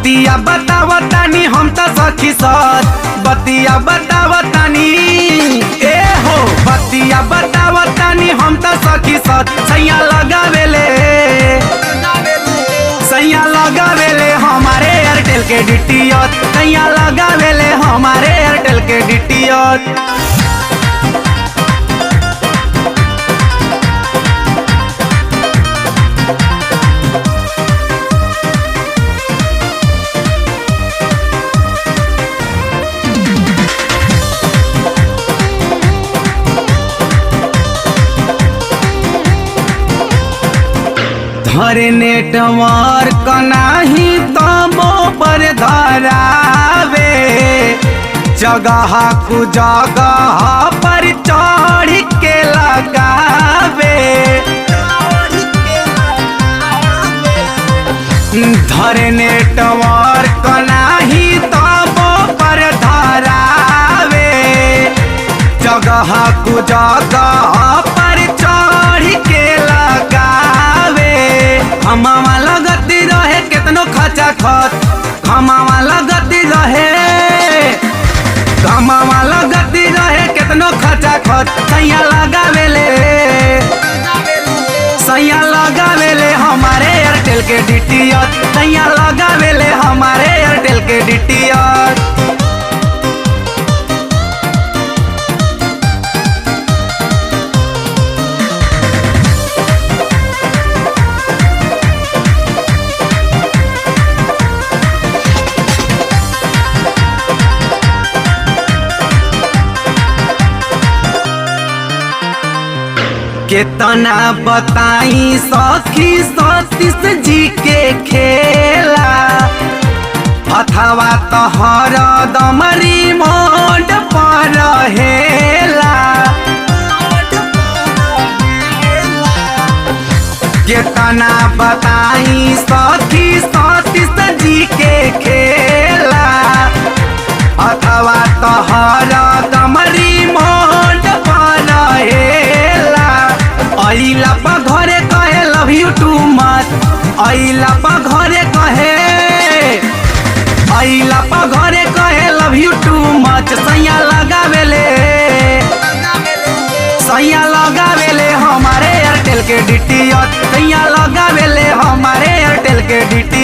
बतिया बतावतानी हम तो सखी सच बतिया बतावतानी ए हो बतिया बतावतानी हम तो सखी सच सैया लगावेले हमारे एयरटेल के डीटीएच सैया लगावेले हमारे एयरटेल के डीटीएच। धरे नेटवर्क नाही तबो पर धरावे जगह कु जगह पर चढ़ के लगावे धरे नेटवर्क नाही तबो पर धरावे जगह कु जगह पर चढ़ के लगावे हमावा लगती रहे केतनो खचा खत हमावा लगती रहे केतनो खचा खत सैया लगावेले हमारे एयरटेल के डीटीएच सैया लगावेले हमारे एयरटेल के डीटीएच। केतना बताई सखी सतीश जी के खेला अथवा तहर दमरी मोड पर हेला केतना बताई सखी सतीश जी के खेला अथवा तहर दमरी मोड पर हेला अइला पा घरे कहे लव यू टू मच अइला पा घरे कहे लव यू टू मच सैया लगावेले हमारे एयरटेल के डीटीएच सैया लगावेले हमारे एयरटेल के डीटीएच।